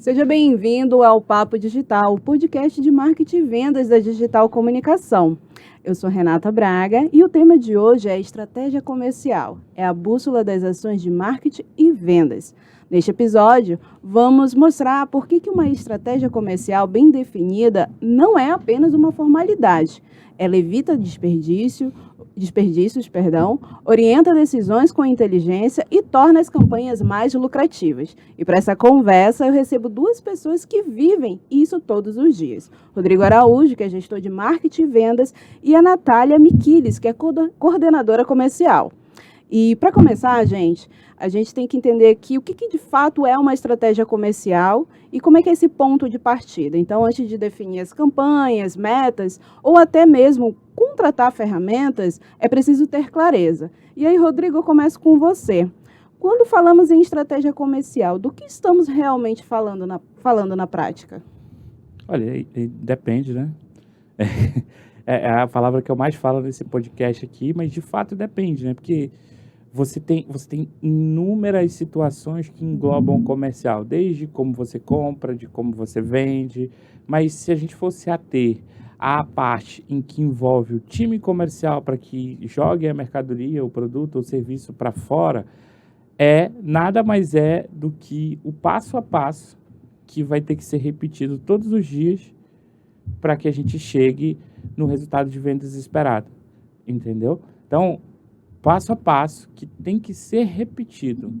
Seja bem-vindo ao Papo Digital, o podcast de marketing e vendas da Digital Comunicação. Eu sou Renata Braga e o tema de hoje é estratégia comercial. É a bússola das ações de marketing e vendas. Neste episódio, vamos mostrar por que uma estratégia comercial bem definida não é apenas uma formalidade. Ela evita desperdícios, orienta decisões com inteligência e torna as campanhas mais lucrativas. E para essa conversa, eu recebo duas pessoas que vivem isso todos os dias. Rodrigo Araújo, que é gestor de marketing e vendas, e a Natália Miquiles, que é coordenadora comercial. E para começar, a gente tem que entender aqui o que de fato é uma estratégia comercial e como é que é esse ponto de partida. Então, antes de definir as campanhas, metas ou até mesmo contratar ferramentas, é preciso ter clareza. E aí, Rodrigo, eu começo com você. Quando falamos em estratégia comercial, do que estamos realmente falando na prática? Olha, depende, né? É a palavra que eu mais falo nesse podcast aqui, mas de fato depende, né? Porque você tem inúmeras situações que englobam o comercial, desde como você compra, de como você vende, mas se a gente fosse ater à parte em que envolve o time comercial para que jogue a mercadoria, o produto ou serviço para fora, nada mais do que o passo a passo que vai ter que ser repetido todos os dias para que a gente chegue no resultado de vendas esperado, entendeu? Então, passo a passo que tem que ser repetido.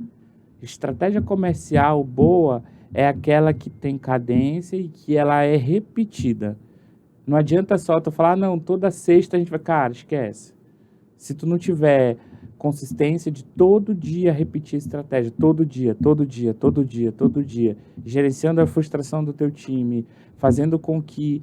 Estratégia comercial boa é aquela que tem cadência e que ela é repetida. Não adianta só tu falar, não, toda sexta a gente vai... Cara, esquece. Se tu não tiver consistência de todo dia repetir a estratégia, todo dia, gerenciando a frustração do teu time, fazendo com que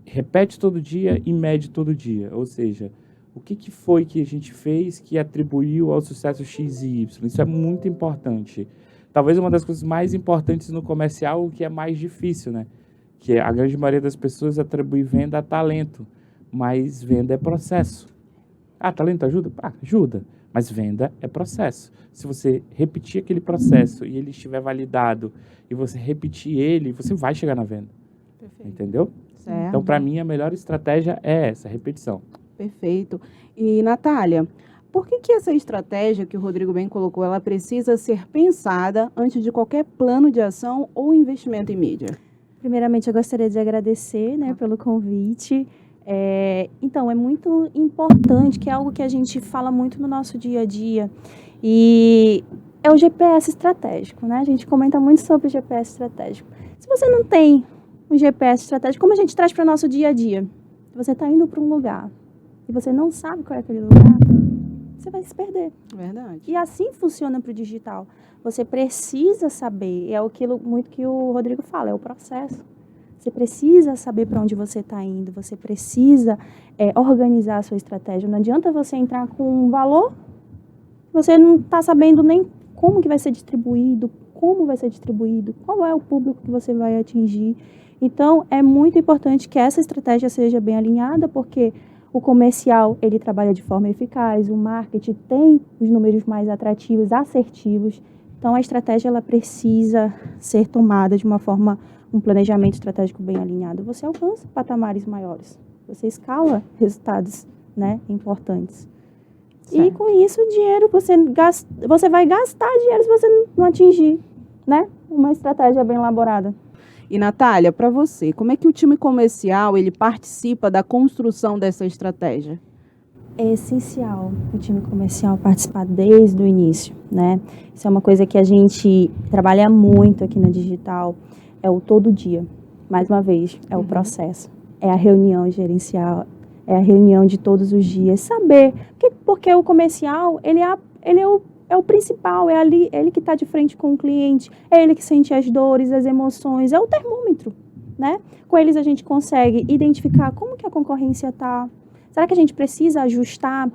repete todo dia e mede todo dia. Ou seja, o que foi que a gente fez que atribuiu ao sucesso X e Y? Isso é muito importante. Talvez uma das coisas mais importantes no comercial, o que é mais difícil, né? Que a grande maioria das pessoas atribui venda a talento, mas venda é processo. Talento ajuda? Ajuda, mas venda é processo. Se você repetir aquele processo e ele estiver validado e você repetir ele, você vai chegar na venda. Perfeito. Entendeu? Certo. Então, para mim, a melhor estratégia é essa, repetição. Perfeito. E, Natália, por que essa estratégia que o Rodrigo bem colocou, ela precisa ser pensada antes de qualquer plano de ação ou investimento em mídia? Primeiramente, eu gostaria de agradecer, pelo convite. Então, é muito importante, que é algo que a gente fala muito no nosso dia a dia, e é o GPS estratégico, né? A gente comenta muito sobre o GPS estratégico. Se você não tem um GPS estratégico, como a gente traz para o nosso dia a dia? Você está indo para um lugar e você não sabe qual é aquele lugar, você vai se perder. Verdade. E assim funciona para o digital. Você precisa saber, é aquilo muito que o Rodrigo fala, é o processo. Você precisa saber para onde você está indo, você precisa organizar a sua estratégia. Não adianta você entrar com um valor, você não está sabendo nem como que vai ser distribuído, qual é o público que você vai atingir. Então, é muito importante que essa estratégia seja bem alinhada, porque o comercial, ele trabalha de forma eficaz, o marketing tem os números mais atrativos, assertivos. Então, a estratégia, ela precisa ser tomada de uma forma, um planejamento estratégico bem alinhado. Você alcança patamares maiores, você escala resultados, importantes. Certo. E com isso, o dinheiro, você vai gastar dinheiro se você não atingir, uma estratégia bem elaborada. E, Natália, para você, como é que o time comercial ele participa da construção dessa estratégia? É essencial o time comercial participar desde o início, Isso é uma coisa que a gente trabalha muito aqui na Digital, é o todo dia. Mais uma vez, é o processo, é a reunião gerencial, é a reunião de todos os dias, saber, porque o comercial, ele é o principal, é ele que está de frente com o cliente, é ele que sente as dores, as emoções, é o termômetro, Com eles a gente consegue identificar como que a concorrência está. Será que a gente precisa ajustar?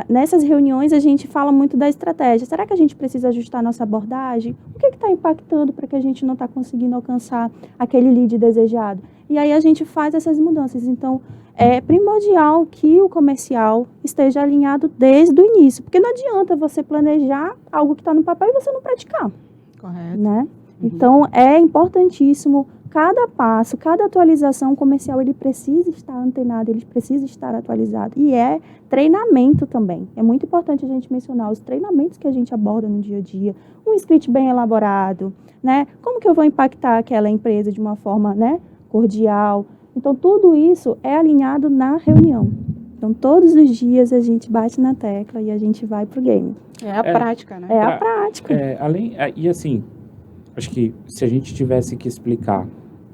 Nessas reuniões a gente fala muito da estratégia. Será que a gente precisa ajustar a nossa abordagem? O que está impactando para que a gente não está conseguindo alcançar aquele lead desejado? E aí a gente faz essas mudanças. Então, é primordial que o comercial esteja alinhado desde o início. Porque não adianta você planejar algo que está no papel e você não praticar. Correto. Então, é importantíssimo cada passo, cada atualização comercial, ele precisa estar antenado, ele precisa estar atualizado. E é treinamento também. É muito importante a gente mencionar os treinamentos que a gente aborda no dia a dia. Um script bem elaborado, né? Como que eu vou impactar aquela empresa de uma forma, né, cordial? Então, tudo isso é alinhado na reunião. Então, todos os dias a gente bate na tecla e a gente vai pro game. É a prática, né? É a prática. E assim, acho que se a gente tivesse que explicar,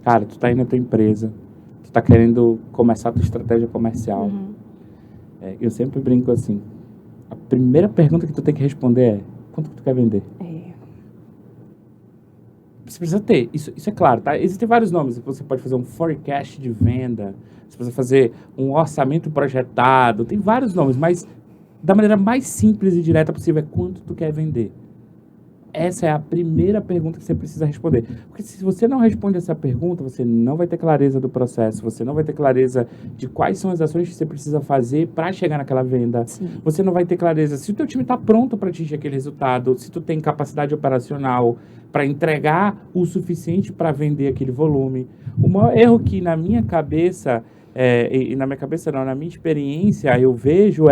cara, tu tá aí na tua empresa, tu tá querendo começar a tua estratégia comercial. Eu sempre brinco assim, a primeira pergunta que tu tem que responder é, quanto que tu quer vender? Você precisa ter, isso é claro, tá? Existem vários nomes, você pode fazer um forecast de venda, você pode fazer um orçamento projetado, tem vários nomes, mas da maneira mais simples e direta possível é quanto tu quer vender. Essa é a primeira pergunta que você precisa responder. Porque se você não responde essa pergunta, você não vai ter clareza do processo, você não vai ter clareza de quais são as ações que você precisa fazer para chegar naquela venda. Sim. Você não vai ter clareza se o teu time está pronto para atingir aquele resultado, se tu tem capacidade operacional para entregar o suficiente para vender aquele volume. O maior erro que na minha cabeça, na minha experiência, eu vejo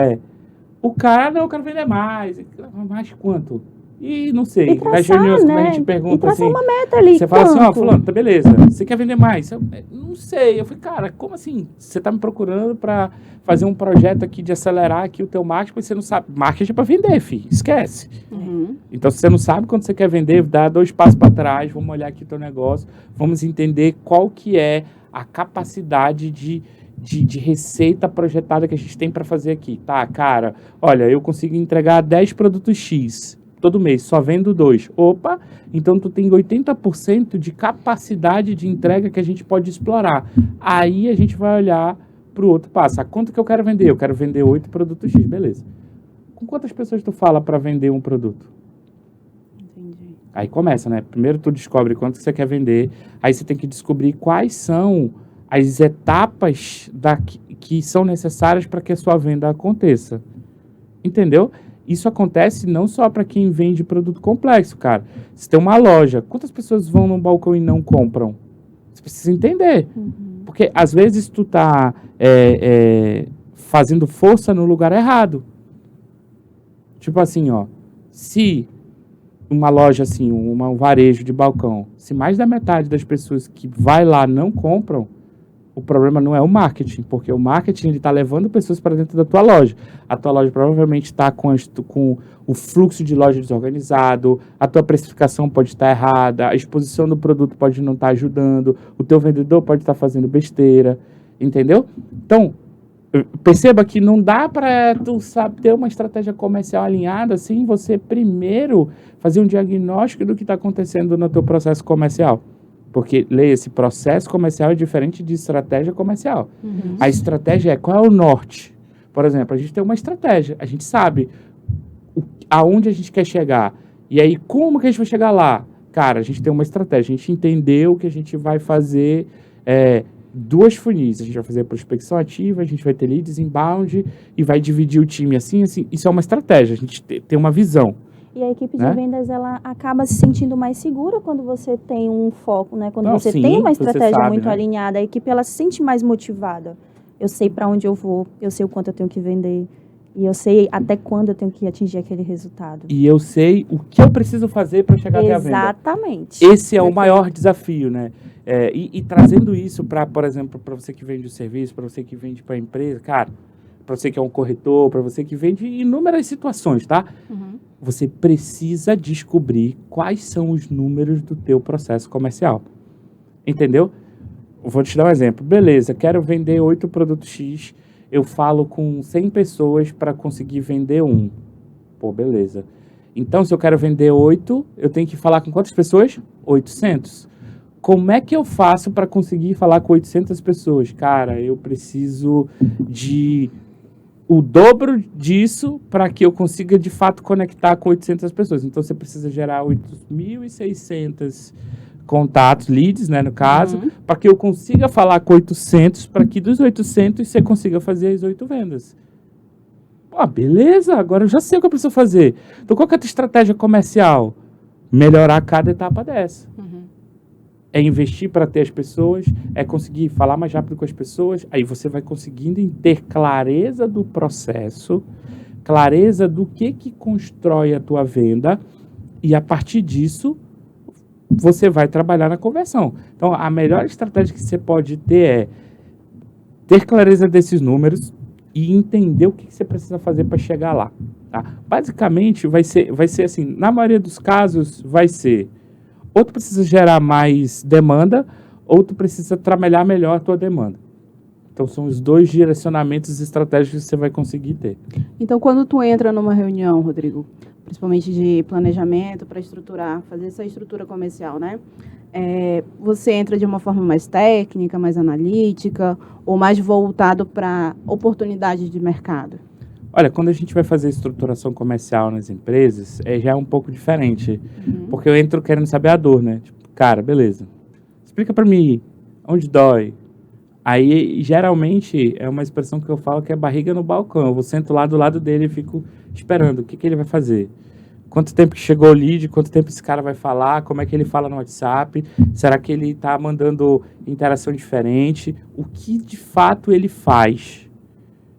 o cara, não, eu quero vender mais. Mais quanto? E não sei, E traçar, nas reuniões, quando a né? gente E pergunta traçar assim, uma meta ali, você fala assim, quanto? fulano, tá beleza, você quer vender mais? Eu não sei, eu falei, cara, como assim? Você tá me procurando para fazer um projeto aqui de acelerar aqui o teu marketing, mas você não sabe, marketing é para vender, filho, esquece. Então, se você não sabe quando você quer vender, dá 2 passos para trás, vamos olhar aqui o teu negócio, vamos entender qual que é a capacidade de receita projetada que a gente tem para fazer aqui, tá, cara? Olha, eu consigo entregar 10 produtos X todo mês, só vendo 2. Opa, então tu tem 80% de capacidade de entrega que a gente pode explorar. Aí a gente vai olhar para o outro passo. Quanto que eu quero vender? Eu quero vender 8 produtos X, beleza. Com quantas pessoas tu fala para vender um produto? Entendi. Aí começa, né? Primeiro tu descobre quanto que você quer vender, aí você tem que descobrir quais são as etapas que são necessárias para que a sua venda aconteça. Entendeu? Isso acontece não só para quem vende produto complexo, cara. Você tem uma loja, quantas pessoas vão num balcão e não compram? Você precisa entender. Porque às vezes tu tá fazendo força no lugar errado. Tipo assim, ó. Se uma loja assim, um varejo de balcão, se mais da metade das pessoas que vai lá não compram, o problema não é o marketing, porque o marketing está levando pessoas para dentro da tua loja. A tua loja provavelmente está com o fluxo de loja desorganizado, a tua precificação pode estar errada, a exposição do produto pode não estar ajudando, o teu vendedor pode estar fazendo besteira, entendeu? Então, perceba que não dá para tu ter uma estratégia comercial alinhada sem você primeiro fazer um diagnóstico do que está acontecendo no teu processo comercial. Porque, leia, esse processo comercial é diferente de estratégia comercial. A estratégia é qual é o norte. Por exemplo, a gente tem uma estratégia, a gente sabe aonde a gente quer chegar. E aí, como que a gente vai chegar lá? Cara, a gente tem uma estratégia, a gente entendeu que a gente vai fazer 2 funis. A gente vai fazer prospecção ativa, a gente vai ter leads inbound e vai dividir o time assim. Isso é uma estratégia, a gente tem uma visão. E a equipe de vendas, ela acaba se sentindo mais segura quando você tem um foco, né? Quando você tem uma estratégia muito alinhada, a equipe ela se sente mais motivada. Eu sei para onde eu vou, eu sei o quanto eu tenho que vender, e eu sei até quando eu tenho que atingir aquele resultado. E eu sei o que eu preciso fazer para chegar até a venda. Exatamente. Esse é o maior desafio, né? E trazendo isso para, por exemplo, para você que vende o serviço, para você que vende para a empresa, cara, para você que é um corretor, para você que vende inúmeras situações, tá? Você precisa descobrir quais são os números do teu processo comercial. Entendeu? Vou te dar um exemplo. Beleza, quero vender 8 produtos X, eu falo com 100 pessoas para conseguir vender 1. Pô, beleza. Então, se eu quero vender 8, eu tenho que falar com quantas pessoas? 800. Como é que eu faço para conseguir falar com 800 pessoas? Cara, eu preciso de o dobro disso para que eu consiga, de fato, conectar com 800 pessoas. Então, você precisa gerar 8.600 contatos, leads, né, no caso, para que eu consiga falar com 800, para que dos 800 você consiga fazer as 8 vendas. Pô, beleza, agora eu já sei o que eu preciso fazer. Então, qual que é a tua estratégia comercial? melhorar cada etapa dessa. Uhum. É investir para ter as pessoas, é conseguir falar mais rápido com as pessoas, aí você vai conseguindo ter clareza do processo, clareza do que constrói a tua venda, e a partir disso, você vai trabalhar na conversão. Então, a melhor estratégia que você pode ter é ter clareza desses números e entender o que você precisa fazer para chegar lá. Tá? Basicamente, vai ser assim, na maioria dos casos, vai ser ou tu precisa gerar mais demanda, ou tu precisa trabalhar melhor a tua demanda. Então, são os dois direcionamentos estratégicos que você vai conseguir ter. Então, quando tu entra numa reunião, Rodrigo, principalmente de planejamento para estruturar, fazer essa estrutura comercial, né? Você entra de uma forma mais técnica, mais analítica, ou mais voltado para oportunidades de mercado? Olha, quando a gente vai fazer estruturação comercial nas empresas, já é um pouco diferente. Porque eu entro querendo saber a dor, né? Tipo, cara, beleza. Explica para mim onde dói. Aí, geralmente, é uma expressão que eu falo que é barriga no balcão. Eu sento lá do lado dele e fico esperando o que ele vai fazer. Quanto tempo que chegou o lead, quanto tempo esse cara vai falar, como é que ele fala no WhatsApp, será que ele está mandando interação diferente, o que de fato ele faz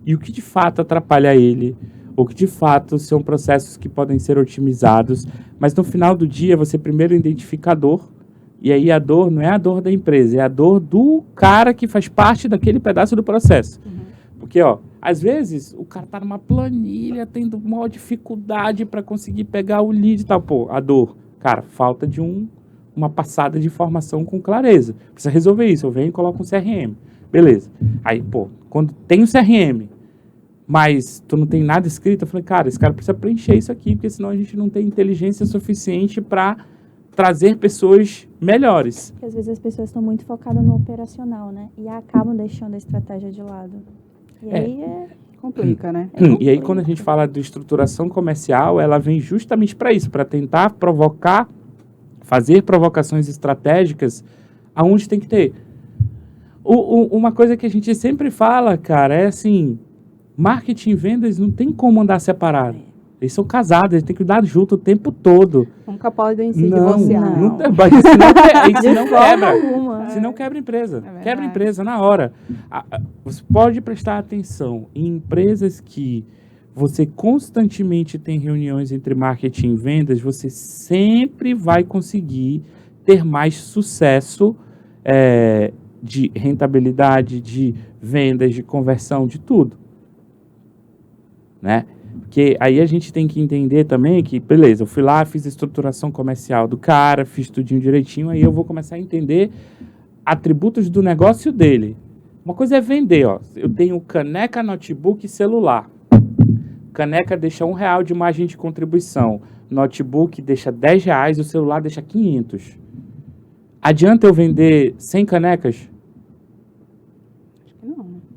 e o que de fato atrapalha ele, o que de fato são processos que podem ser otimizados, mas no final do dia você primeiro identifica a dor, e aí a dor não é a dor da empresa, é a dor do cara que faz parte daquele pedaço do processo. Porque, às vezes, o cara tá numa planilha, tendo maior dificuldade para conseguir pegar o lead e tal. Pô, a dor. Cara, falta de uma passada de informação com clareza. Precisa resolver isso. Eu venho e coloco um CRM. Beleza. Aí, pô, quando tem um CRM, mas tu não tem nada escrito, eu falei, cara, esse cara precisa preencher isso aqui, porque senão a gente não tem inteligência suficiente para trazer pessoas melhores. Porque às vezes as pessoas estão muito focadas no operacional, né? E acabam deixando a estratégia de lado. E aí complica, né? E aí, quando a gente fala de estruturação comercial, ela vem justamente para isso, para tentar fazer provocações estratégicas aonde tem que ter. Uma coisa que a gente sempre fala, cara, é assim, marketing e vendas não tem como andar separado. Eles são casados, eles têm que cuidar junto o tempo todo. Nunca podem se divorciar. Não, senão quebra. Senão quebra a empresa. Quebra a empresa na hora. Você pode prestar atenção em empresas que você constantemente tem reuniões entre marketing e vendas, você sempre vai conseguir ter mais sucesso de rentabilidade, de vendas, de conversão, de tudo. Né? Porque aí a gente tem que entender também que, beleza, eu fui lá, fiz a estruturação comercial do cara, fiz tudinho direitinho, aí eu vou começar a entender atributos do negócio dele. Uma coisa é vender, eu tenho caneca, notebook e celular. Caneca deixa R$1 de margem de contribuição, notebook deixa R$10 e o celular deixa 500. Adianta eu vender 100 canecas?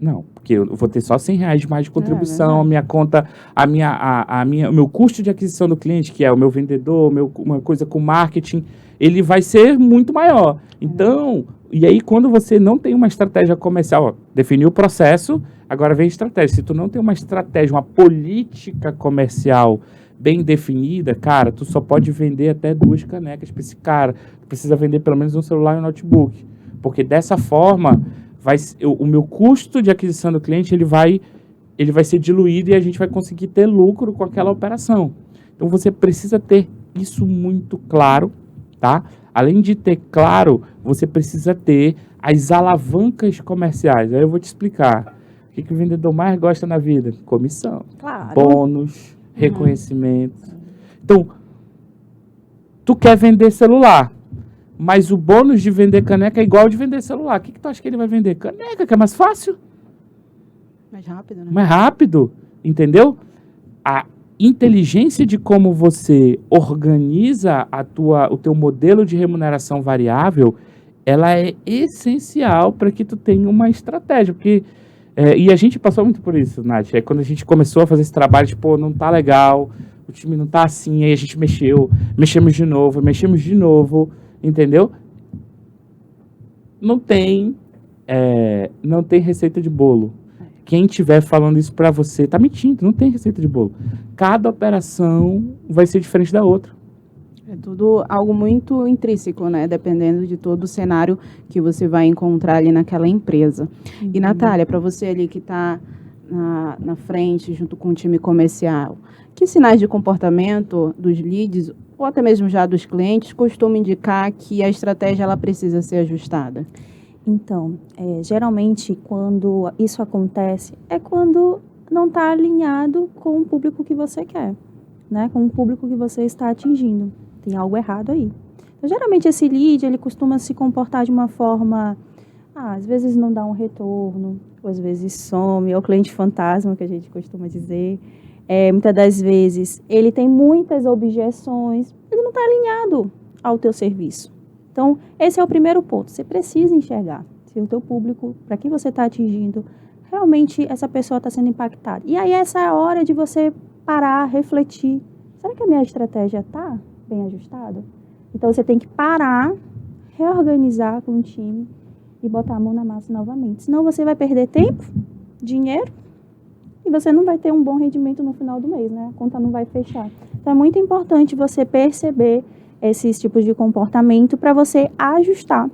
Não, porque eu vou ter só R$100 de mais de contribuição, a minha conta, o meu custo de aquisição do cliente, que é o meu vendedor, uma coisa com marketing, ele vai ser muito maior. Então, e aí quando você não tem uma estratégia comercial, definiu o processo, agora vem a estratégia. Se tu não tem uma estratégia, uma política comercial bem definida, cara, tu só pode vender até 2 canecas para esse cara. Tu precisa vender pelo menos um celular e um notebook. Porque dessa forma, o meu custo de aquisição do cliente ele vai ser diluído e a gente vai conseguir ter lucro com aquela operação. Então você precisa ter isso muito claro, tá? Além de ter claro, você precisa ter as alavancas comerciais. Aí eu vou te explicar. O que o vendedor mais gosta na vida? Comissão, bônus, reconhecimento. Então, tu quer vender celular, mas o bônus de vender caneca é igual de vender celular. O que tu acha que ele vai vender? Caneca, que é mais fácil. Mais rápido, né? Mais rápido, entendeu? A inteligência de como você organiza o teu modelo de remuneração variável, ela é essencial para que tu tenha uma estratégia. Porque, e a gente passou muito por isso, Nath. Quando a gente começou a fazer esse trabalho, tipo, não tá legal, o time não tá assim, aí a gente mexemos de novo, entendeu? Não tem receita de bolo. Quem estiver falando isso para você tá mentindo, não tem receita de bolo. Cada operação vai ser diferente da outra. É tudo algo muito intrínseco, né? Dependendo de todo o cenário que você vai encontrar ali naquela empresa. E, Natália, para você ali que está na frente, junto com o time comercial, que sinais de comportamento dos leads, ou até mesmo já dos clientes, costumam indicar que a estratégia ela precisa ser ajustada? Então, geralmente, quando isso acontece, é quando não está alinhado com o público que você quer, né? Com o público que você está atingindo. Tem algo errado aí. Então, geralmente, esse lead, ele costuma se comportar de uma forma... às vezes não dá um retorno, ou às vezes some, é o cliente fantasma, que a gente costuma dizer. Muitas das vezes, ele tem muitas objeções, ele não está alinhado ao teu serviço. Então, esse é o primeiro ponto. Você precisa enxergar se o teu público, para quem você está atingindo, realmente essa pessoa está sendo impactada. E aí, essa é a hora de você parar, refletir. Será que a minha estratégia está bem ajustada? Então, você tem que parar, reorganizar com o time e botar a mão na massa novamente. Senão, você vai perder tempo, dinheiro, e você não vai ter um bom rendimento no final do mês, né? A conta não vai fechar. Então, é muito importante você perceber esses tipos de comportamento para você ajustar,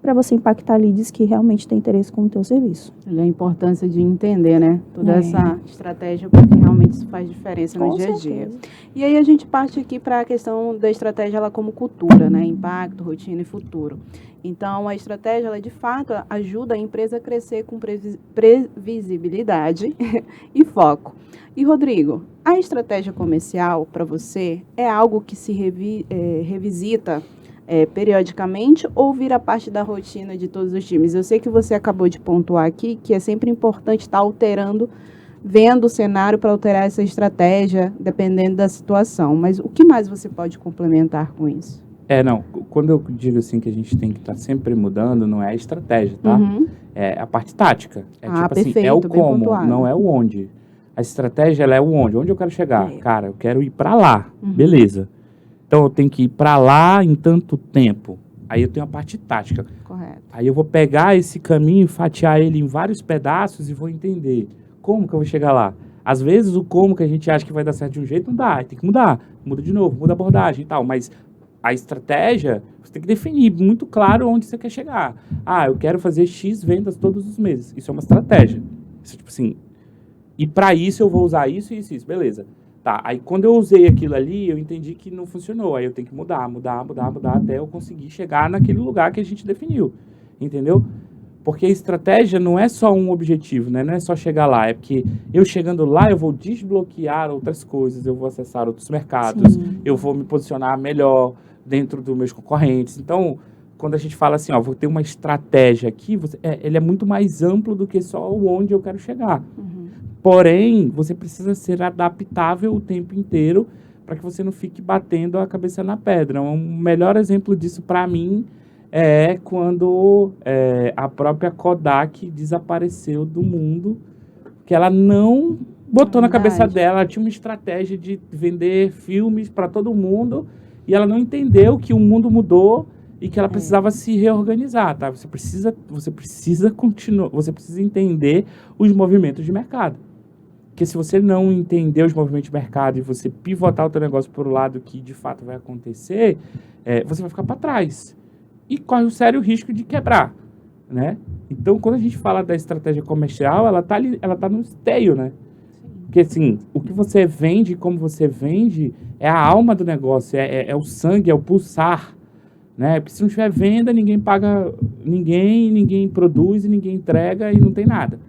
para você impactar leads que realmente têm interesse com o teu serviço. A importância de entender, né? Toda essa estratégia, porque realmente isso faz diferença no dia a dia. E aí a gente parte aqui para a questão da estratégia ela como cultura, né? Impacto, rotina e futuro. Então, a estratégia, ela de fato ajuda a empresa a crescer com previsibilidade e foco. E, Rodrigo, a estratégia comercial para você é algo que se revisita periodicamente ou vira parte da rotina de todos os times? Eu sei que você acabou de pontuar aqui que é sempre importante estar alterando, vendo o cenário para alterar essa estratégia, dependendo da situação. Mas o que mais você pode complementar com isso? Quando eu digo assim que a gente tem que estar sempre mudando, não é a estratégia, tá? Uhum. É a parte tática. Tipo perfeito, assim, é o bem como, pontuado. não é o onde. A estratégia, ela é o onde. Onde eu quero chegar? Cara, eu quero ir para lá. Uhum. Beleza. Então, eu tenho que ir para lá em tanto tempo. Aí eu tenho a parte tática. Correto. Aí eu vou pegar esse caminho, fatiar ele em vários pedaços e vou entender como que eu vou chegar lá. Às vezes, o como que a gente acha que vai dar certo de um jeito, não dá. Tem que mudar. Muda de novo, muda a abordagem e tal. Mas a estratégia, você tem que definir muito claro onde você quer chegar. Eu quero fazer X vendas todos os meses. Isso é uma estratégia. Isso, tipo assim, e para isso eu vou usar isso e isso. Beleza. Tá, aí quando eu usei aquilo ali, eu entendi que não funcionou. Aí eu tenho que mudar, até eu conseguir chegar naquele lugar que a gente definiu. Entendeu? Porque a estratégia não é só um objetivo, né? Não é só chegar lá. É porque eu chegando lá, eu vou desbloquear outras coisas, eu vou acessar outros mercados, eu vou me posicionar melhor dentro dos meus concorrentes. Então, quando a gente fala assim, vou ter uma estratégia aqui, ele é muito mais amplo do que só o onde eu quero chegar. Porém, você precisa ser adaptável o tempo inteiro para que você não fique batendo a cabeça na pedra. Um melhor exemplo disso para mim é quando a própria Kodak desapareceu do mundo, que ela não botou na cabeça dela, ela tinha uma estratégia de vender filmes para todo mundo e ela não entendeu que o mundo mudou e que ela precisava se reorganizar, tá? Você precisa continuar, você precisa entender os movimentos de mercado. Porque se você não entender os movimentos de mercado e você pivotar o teu negócio para o lado que de fato vai acontecer, você vai ficar para trás. E corre o sério risco de quebrar, né? Então, quando a gente fala da estratégia comercial, ela tá no esteio, né? Porque, assim, o que você vende, como você vende, é a alma do negócio, é o sangue, é o pulsar, né? Porque se não tiver venda, ninguém paga ninguém produz, ninguém entrega e não tem nada.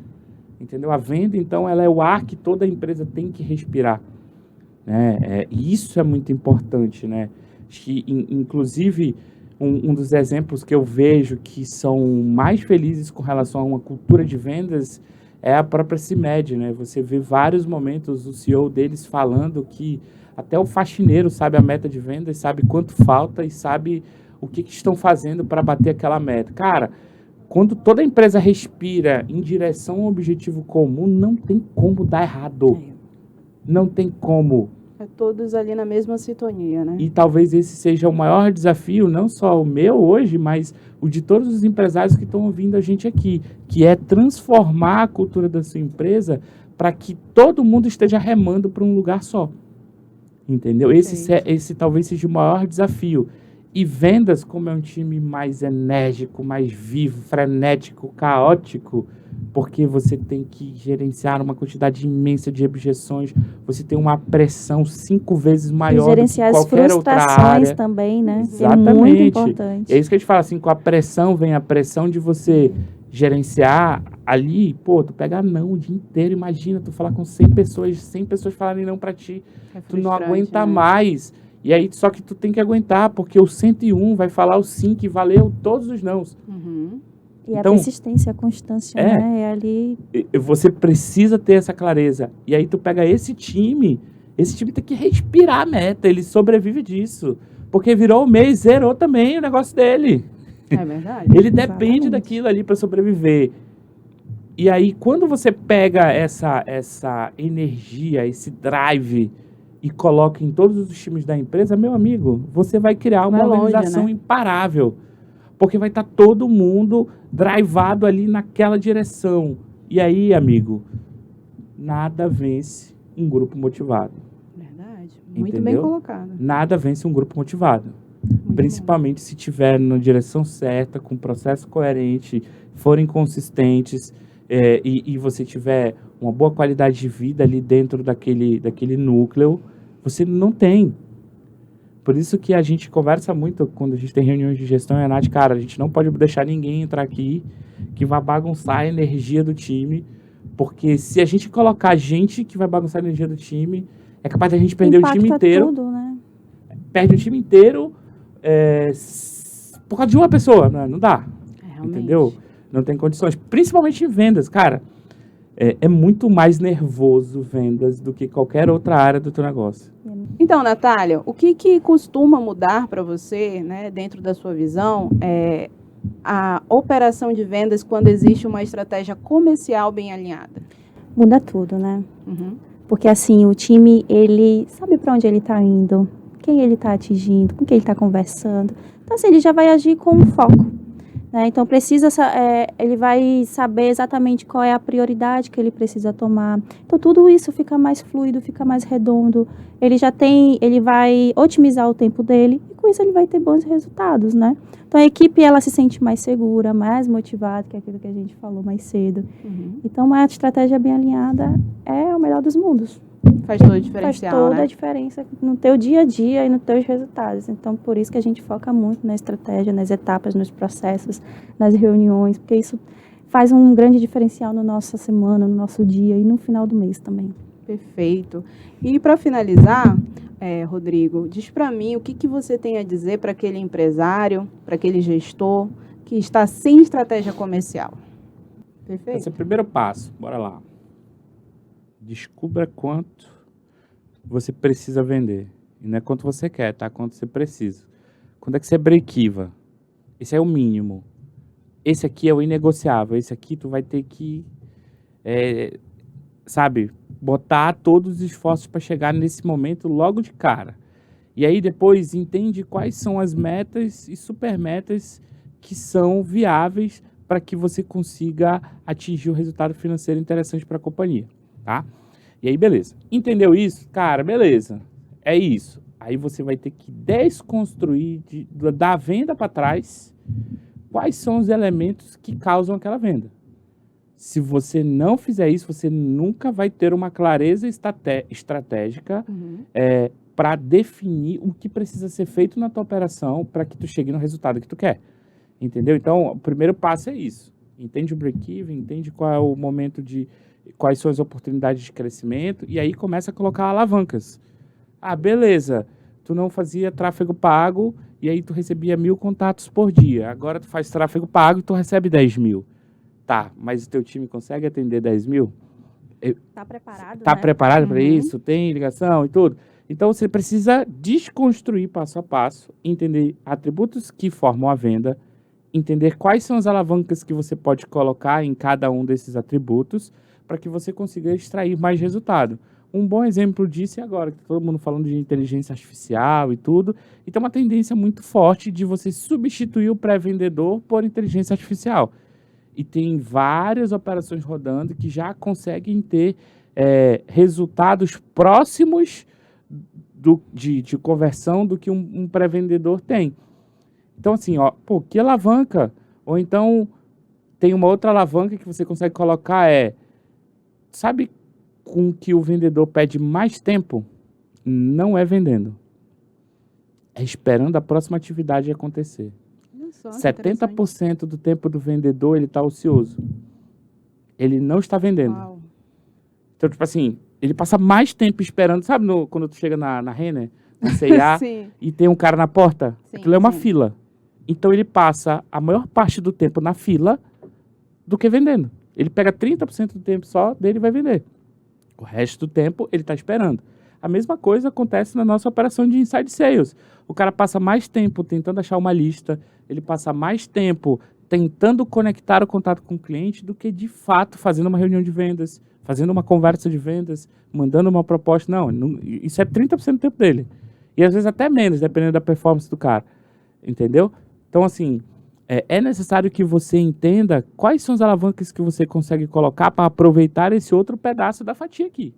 Entendeu? A venda, então, ela é o ar que toda empresa tem que respirar, né? Isso é muito importante, né? Acho que, inclusive, um dos exemplos que eu vejo que são mais felizes com relação a uma cultura de vendas é a própria CIMED, né? Você vê vários momentos o CEO deles falando que até o faxineiro sabe a meta de vendas, sabe quanto falta e sabe o que estão fazendo para bater aquela meta. Cara, quando toda empresa respira em direção a um objetivo comum, não tem como dar errado. Não tem como. É todos ali na mesma sintonia, né? E talvez esse seja o maior desafio, não só o meu hoje, mas o de todos os empresários que estão ouvindo a gente aqui, que é transformar a cultura da sua empresa para que todo mundo esteja remando para um lugar só. Entendeu? Esse talvez seja o maior desafio. E vendas, como é um time mais enérgico, mais vivo, frenético, caótico, porque você tem que gerenciar uma quantidade imensa de objeções, você tem uma pressão 5 vezes maior do que gerenciar as qualquer outra frustrações área. também, né? É muito Exatamente. importante. É isso que a gente fala, assim, com a pressão vem a pressão de você gerenciar ali, pô, tu pega não o dia inteiro, imagina, tu falar com 100 pessoas falarem não pra ti, É tu não frustrante, aguenta né? mais. E aí, só que tu tem que aguentar, porque o 101 vai falar o sim, que valeu todos os nãos. Uhum. E a Então, persistência, a constância, né? É ali. Você precisa ter essa clareza. E aí tu pega esse time tem que respirar a meta, ele sobrevive disso. Porque virou o mês, zerou também o negócio dele. É verdade. Ele depende Exatamente. daquilo ali para sobreviver. E aí, quando você pega essa energia, esse drive e coloca em todos os times da empresa, meu amigo, você vai criar uma Vai longe, organização né? imparável. Porque vai estar todo mundo drivado ali naquela direção. E aí, amigo, nada vence um grupo motivado. Verdade. Muito bem Entendeu? colocado. Nada vence um grupo motivado. Muito Principalmente se estiver na direção certa, com processo coerente, forem consistentes, e você tiver uma boa qualidade de vida ali dentro daquele núcleo, você não tem. Por isso que a gente conversa muito quando a gente tem reuniões de gestão, e a Nath, cara, a gente não pode deixar ninguém entrar aqui que vai bagunçar a energia do time, porque se a gente colocar gente que vai bagunçar a energia do time, é capaz de a gente perder o time Impacta inteiro, tudo, né? perde o time inteiro por causa de uma pessoa, né? Não dá, Realmente. entendeu? Não tem condições, principalmente em vendas, cara. É muito mais nervoso vendas do que qualquer outra área do teu negócio. Então, Natália, o que costuma mudar para você, né, dentro da sua visão, é a operação de vendas quando existe uma estratégia comercial bem alinhada? Muda tudo, né? Uhum. Porque assim, o time, ele sabe para onde ele está indo, quem ele está atingindo, com quem ele está conversando. Então, assim, ele já vai agir com foco. Né? Então, ele vai saber exatamente qual é a prioridade que ele precisa tomar. Então, tudo isso fica mais fluido, fica mais redondo. Ele vai otimizar o tempo dele e com isso ele vai ter bons resultados, né? Então, a equipe, ela se sente mais segura, mais motivada, que é aquilo que a gente falou mais cedo. Uhum. Então, uma estratégia bem alinhada é o melhor dos mundos. Faz todo o Faz diferencial, toda né? a diferença no teu dia a dia e nos teus resultados. Então, por isso que a gente foca muito na estratégia, nas etapas, nos processos, nas reuniões, porque isso faz um grande diferencial na nossa semana, no nosso dia e no final do mês também. Perfeito. E para finalizar, Rodrigo, diz para mim o que você tem a dizer para aquele empresário, para aquele gestor que está sem estratégia comercial. Perfeito? Esse é o primeiro passo, bora lá. Descubra quanto você precisa vender. E não é quanto você quer, tá? Quanto você precisa. Quando é que você break-even? Esse é o mínimo. Esse aqui é o inegociável. Esse aqui tu vai ter que, botar todos os esforços para chegar nesse momento logo de cara. E aí depois entende quais são as metas e supermetas que são viáveis para que você consiga atingir o resultado financeiro interessante para a companhia, tá? E aí, beleza. Entendeu isso? Cara, beleza. É isso. Aí você vai ter que desconstruir, da venda para trás, quais são os elementos que causam aquela venda. Se você não fizer isso, você nunca vai ter uma clareza estratégica para definir o que precisa ser feito na tua operação para que tu chegue no resultado que tu quer. Entendeu? Então, o primeiro passo é isso. Entende o break-even, entende qual é o momento quais são as oportunidades de crescimento, e aí começa a colocar alavancas. Ah, beleza, tu não fazia tráfego pago, e aí tu recebia 1.000 contatos por dia. Agora tu faz tráfego pago e tu recebe 10.000. Tá, mas o teu time consegue atender 10.000? Tá preparado, Tá né? preparado para isso? Tem ligação e tudo? Então, você precisa desconstruir passo a passo, entender atributos que formam a venda, entender quais são as alavancas que você pode colocar em cada um desses atributos para que você consiga extrair mais resultado. Um bom exemplo disso é agora, que tá todo mundo falando de inteligência artificial e tudo, e tem uma tendência muito forte de você substituir o pré-vendedor por inteligência artificial. E tem várias operações rodando que já conseguem ter resultados próximos de conversão do que um pré-vendedor tem. Então, assim, ó, pô, que alavanca? Ou então, tem uma outra alavanca que você consegue colocar sabe com que o vendedor pede mais tempo? Não é vendendo. É esperando a próxima atividade acontecer. Olha só, que 70% do tempo do vendedor, ele está ocioso. Ele não está vendendo. Uau. Então, tipo assim, ele passa mais tempo esperando. Sabe quando tu chega na Renner, na C&A, Sim. e tem um cara na porta? Sim, Aquilo é uma sim. fila. Então, ele passa a maior parte do tempo na fila do que vendendo. Ele pega 30% do tempo só dele e vai vender. O resto do tempo, ele está esperando. A mesma coisa acontece na nossa operação de inside sales. O cara passa mais tempo tentando achar uma lista, ele passa mais tempo tentando conectar o contato com o cliente do que, de fato, fazendo uma reunião de vendas, fazendo uma conversa de vendas, mandando uma proposta. Não, isso é 30% do tempo dele. E, às vezes, até menos, dependendo da performance do cara. Entendeu? Então, assim, é necessário que você entenda quais são as alavancas que você consegue colocar para aproveitar esse outro pedaço da fatia aqui.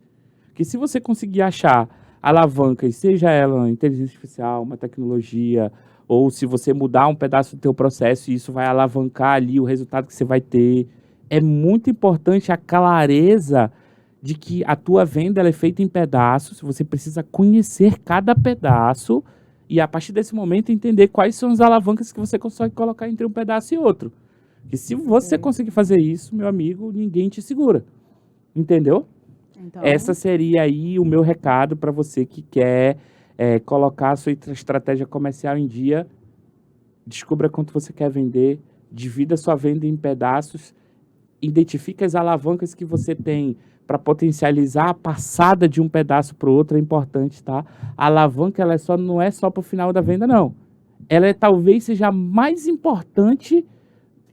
Que se você conseguir achar alavancas, seja ela uma inteligência artificial, uma tecnologia, ou se você mudar um pedaço do teu processo e isso vai alavancar ali o resultado que você vai ter, é muito importante a clareza de que a tua venda ela é feita em pedaços, você precisa conhecer cada pedaço e, a partir desse momento, entender quais são as alavancas que você consegue colocar entre um pedaço e outro. E se você conseguir fazer isso, meu amigo, ninguém te segura. Entendeu? Então, Essa seria aí o meu recado para você que quer colocar a sua estratégia comercial em dia. Descubra quanto você quer vender, divida sua venda em pedaços, identifique as alavancas que você tem para potencializar a passada de um pedaço para o outro, é importante, tá? A alavanca ela não é só para o final da venda, não. Ela talvez seja a mais importante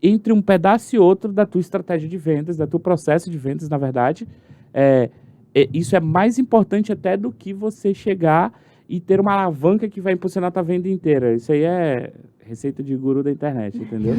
entre um pedaço e outro da tua estratégia de vendas, do teu processo de vendas, na verdade. Isso é mais importante até do que você chegar e ter uma alavanca que vai impulsionar a tua venda inteira. Isso aí é receita de guru da internet, entendeu?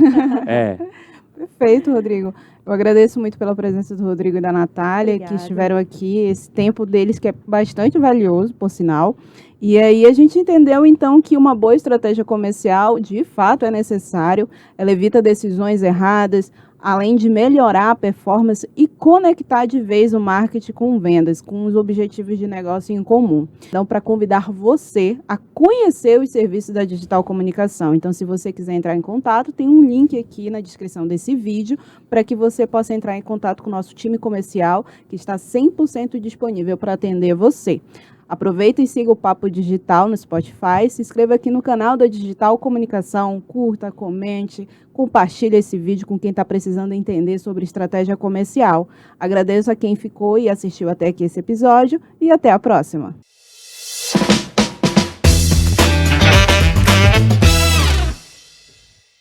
Perfeito, Rodrigo. Eu agradeço muito pela presença do Rodrigo e da Natália, Obrigada. que estiveram aqui, esse tempo deles que é bastante valioso, por sinal. E aí a gente entendeu, então, que uma boa estratégia comercial, de fato, é necessário. Ela evita decisões erradas, além de melhorar a performance e conectar de vez o marketing com vendas, com os objetivos de negócio em comum. Então, para convidar você a conhecer os serviços da Digital Comunicação. Então, se você quiser entrar em contato, tem um link aqui na descrição desse vídeo para que você possa entrar em contato com o nosso time comercial, que está 100% disponível para atender você. Aproveita e siga o Papo Digital no Spotify, se inscreva aqui no canal da Digital Comunicação, curta, comente, compartilhe esse vídeo com quem está precisando entender sobre estratégia comercial. Agradeço a quem ficou e assistiu até aqui esse episódio e até a próxima.